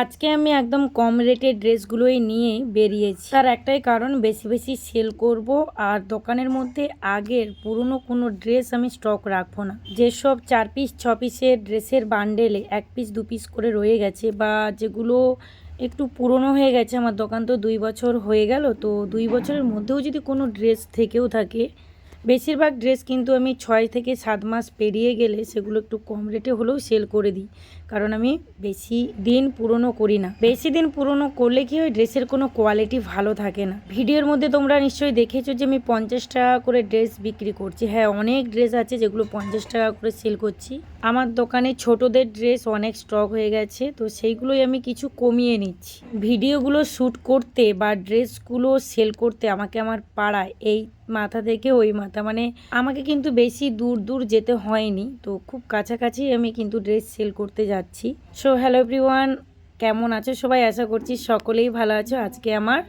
আজকে আমি একদম কম রেটের ড্রেসগুলোই নিয়ে বেরিয়েছি। তার একটাই কারণ, বেশি বেশি সেল করব আর দোকানের মধ্যে আগের পুরনো কোনো ড্রেস আমি স্টক রাখবো না। যেসব 4 পিস 6 পিসের ড্রেসের বান্ডেলে 1 পিস 2 পিস করে রয়ে গেছে বা যেগুলো একটু পুরনো হয়ে গেছে, আমার দোকান তো 2 বছর হয়ে গেল, তো 2 বছরের মধ্যেও যদি কোনো ড্রেস থেকেও থাকে, বেশিরভাগ ড্রেস কিন্তু আমি 6 থেকে 7 মাস পেরিয়ে গেলে সেগুলো একটু কম রেটে হলেও সেল করে দিই। কারণ আমি বেশি দিন পুরনো করি না। বেশি দিন পুরনো করলে কি হয়, ড্রেসের কোনো কোয়ালিটি ভালো থাকে না। ভিডিওর মধ্যে তোমরা নিশ্চয়ই দেখেছো যে আমি 50 টাকা করে ড্রেস বিক্রি করছি। হ্যাঁ, অনেক ড্রেস আছে যেগুলো 50 টাকা করে সেল করছি। আমার দোকানে ছোটদের ড্রেস অনেক স্টক হয়ে গেছে, তো সেইগুলোই আমি কিছু কমিয়ে নিচ্ছি। ভিডিওগুলো শ্যুট করতে বা ড্রেসগুলো সেল করতে আমাকে আমার পাড়ায় এই মাথা থেকে ওই মাথা, মানে আমাকে কিন্তু বেশি দূর দূর যেতে হয়নি, তো খুব কাছাকাছি আমি কিন্তু ড্রেস সেল করতে যাচ্ছি। সো হ্যালো এভরিওয়ান, কেমন আছো সবাই? আশা করছি সকলেই ভালো আছো। আজকে আমার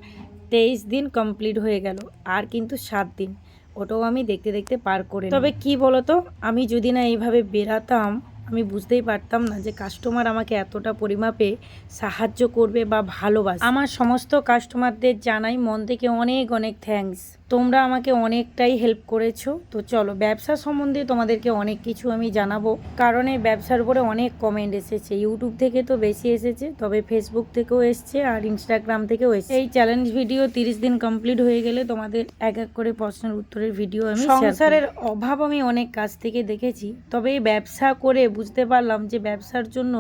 23 দিন কমপ্লিট হয়ে গেল, আর কিন্তু 7 দিন ওটাও আমি দেখতে দেখতে পার করে। তবে কি বলতো, আমি যদি না এইভাবে বেরাতাম, আমি বুঝতেই পারতাম না যে কাস্টমার আমাকে এতটা পরিমাপে সাহায্য করবে বা ভালোবাসে। আমার সমস্ত কাস্টমারদের জানাই মন থেকে অনেক অনেক থ্যাঙ্কস। তোমরা আমাকে অনেকটাই হেল্প করেছো। তো চলো, ব্যবসা সম্বন্ধে তোমাদেরকে অনেক কিছু আমি জানাবো, কারণ এই ব্যবসার উপরে অনেক কমেন্ট এসেছে। ইউটিউব থেকে তো বেশি এসেছে, তবে ফেসবুক থেকেও এসছে আর ইনস্টাগ্রাম থেকেও এসছে। এই চ্যালেঞ্জ ভিডিও 30 দিন কমপ্লিট হয়ে গেলে তোমাদের এক এক করে প্রশ্নের উত্তরের ভিডিও আমি সংসারের অভাব আমি অনেক কাছ থেকে দেখেছি, তবে এই ব্যবসা করে বুঝতে পারলাম যে ব্যবসার জন্য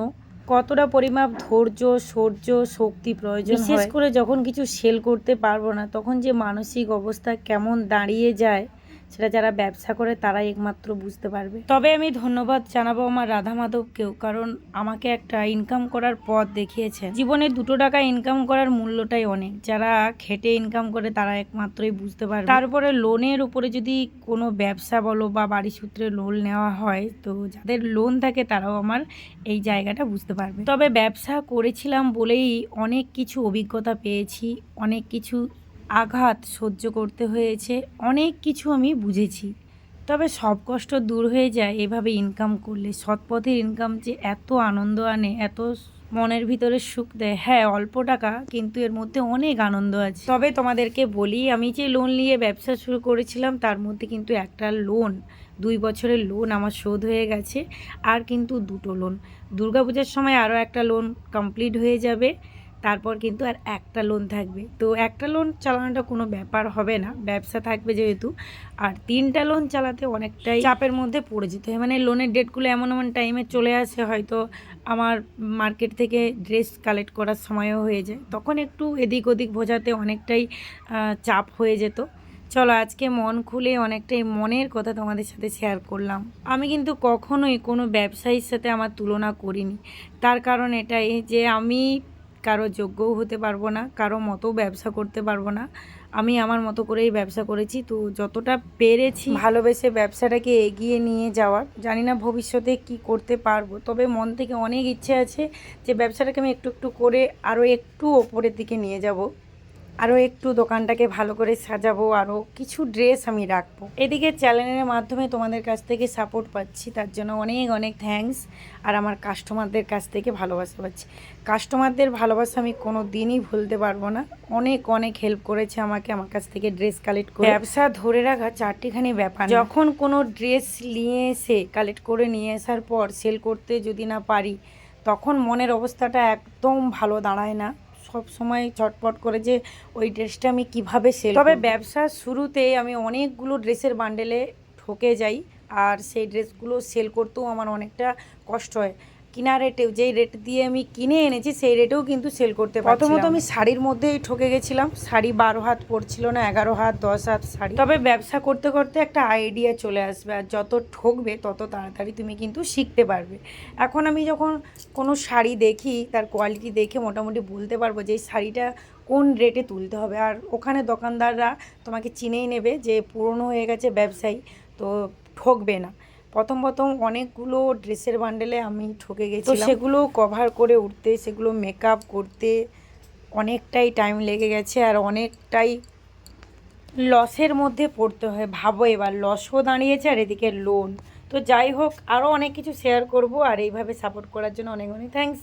কতটা পরিমাপ ধৈর্য, শৌর্য, শক্তি প্রয়োজন হয়। বিশেষ করে যখন কিছু সেল করতে পারবো না, তখন যে মানসিক অবস্থা কেমন দাঁড়িয়ে যায়, সেটা যারা ব্যবসা করে তারাই একমাত্র বুঝতে পারবে। তবে আমি ধন্যবাদ জানাবো আমার রাধা মাধবকেও, কারণ আমাকে একটা ইনকাম করার পথ দেখিয়েছেন। জীবনে 2 টাকা ইনকাম করার মূল্যটাই অনেক। যারা খেটে ইনকাম করে তারা একমাত্রই বুঝতে পারবে। তারপরে লোনের উপরে যদি কোনো ব্যবসা বলো বা বাড়ি সূত্রে লোন নেওয়া হয়, তো যাদের লোন থাকে তারাও আমার এই জায়গাটা বুঝতে পারবে। তবে ব্যবসা করেছিলাম বলেই অনেক কিছু অভিজ্ঞতা পেয়েছি, অনেক কিছু আঘাত সহ্য করতে হয়েছে, অনেক কিছু আমি বুঝেছি। তবে সব কষ্ট দূর হয়ে যায় এভাবে ইনকাম করলে। সৎ পথের ইনকাম যে এত আনন্দ আনে, এত মনের ভিতরে সুখ দেয়। হ্যাঁ, অল্প টাকা, কিন্তু এর মধ্যে অনেক আনন্দ আছে। তবে তোমাদেরকে বলি, আমি যে লোন নিয়ে ব্যবসা শুরু করেছিলাম তার মধ্যে কিন্তু একটা লোন, 2 বছরের লোন আমার শোধ হয়ে গেছে, আর কিন্তু 2টো লোন। দুর্গাপূজার সময় আরও একটা লোন কমপ্লিট হয়ে যাবে, তারপর কিন্তু আর একটা লোন থাকবে। তো একটা লোন চালানোটা কোনো ব্যাপার হবে না, ব্যবসা থাকবে যেহেতু। আর 3টা লোন চালাতে অনেকটাই চাপের মধ্যে পড়ে যেতে হয়। মানে লোনের ডেটগুলো এমন এমন টাইমে চলে আসে, হয়তো আমার মার্কেট থেকে ড্রেস কালেক্ট করার সময়ও হয়ে যায়, তখন একটু এদিক ওদিক বোঝাতে অনেকটাই চাপ হয়ে যেত। চলো, আজকে মন খুলে অনেকটাই মনের কথা তোমাদের সাথে শেয়ার করলাম। আমি কিন্তু কখনোই কোনো ব্যবসায়ীর সাথে আমার তুলনা করিনি। তার কারণ এটাই যে আমি কারো যোগ্যও হতে পারবো না, কারো মতো ব্যবসা করতে পারবো না। আমি আমার মতো করেই ব্যবসা করেছি, তো যতটা পেরেছি ভালোবেসে ব্যবসাটাকে এগিয়ে নিয়ে যাওয়ার। জানি না ভবিষ্যতে কি করতে পারবো, তবে মন থেকে অনেক ইচ্ছে আছে যে ব্যবসাটাকে আমি একটু একটু করে আরও একটু ওপরের দিকে নিয়ে যাব, আরও একটু দোকানটাকে ভালো করে সাজাবো, আরও কিছু ড্রেস আমি রাখবো। এদিকে চ্যানেলের মাধ্যমে তোমাদের কাছ থেকে সাপোর্ট পাচ্ছি, তার জন্য অনেক অনেক থ্যাঙ্কস। আর আমার কাস্টমারদের কাছ থেকে ভালোবাসা পাচ্ছি। কাস্টমারদের ভালোবাসা আমি কোনো দিনই ভুলতে পারবো না। অনেক অনেক হেল্প করেছে আমাকে, আমার কাছ থেকে ড্রেস কালেক্ট করে। ব্যবসা ধরে রাখা চারটিখানি ব্যাপার। যখন কোনো ড্রেস নিয়ে এসে কালেক্ট করে নিয়ে আসার পর সেল করতে যদি না পারি, তখন মনের অবস্থাটা একদম ভালো দাঁড়ায় না। সব সময় ছটপট করে যে ওই ড্রেসটা আমি কিভাবে সেল। তবে ব্যবসার শুরুতে আমি অনেকগুলো ড্রেসের বান্ডেলে ঠকে যাই, আর সেই ড্রেসগুলো সেল করতেও আমার অনেকটা কষ্ট হয়। কিনা রেটেও, যেই রেট দিয়ে আমি কিনে এনেছি সেই রেটেও কিন্তু সেল করতে পারছিলাম। প্রথমত আমি শাড়ির মধ্যেই ঠকে গেছিলাম। শাড়ি 12 হাত পড়ছিল না, 11 হাত 10 হাত শাড়ি। তবে ব্যবসা করতে করতে একটা আইডিয়া চলে আসবে, আর যত ঠকবে তত তাড়াতাড়ি তুমি কিন্তু শিখতে পারবে। এখন আমি যখন কোনো শাড়ি দেখি, তার কোয়ালিটি দেখে মোটামুটি বলতে পারবো যে এই শাড়িটা কোন রেটে তুলতে হবে। আর ওখানে দোকানদাররা তোমাকে চিনেই নেবে যে পুরনো হয়ে গেছে ব্যবসায়ী, তো ঠকবে না। প্রথম অনেকগুলো ড্রেসের বান্ডেলে আমি ঠকে গেছিলাম, সেগুলো কভার করে উঠতে, সেগুলো মেকআপ করতে অনেকটাই টাইম লেগে গেছে, আর অনেকটাই লসের মধ্যে পড়তে হয়। ভাবো, এবার লসও দাঁড়িয়েছে আর এদিকে লোন। তো যাই হোক, আরও অনেক কিছু শেয়ার করব, আর এইভাবে সাপোর্ট করার জন্য অনেক অনেক থ্যাঙ্কস।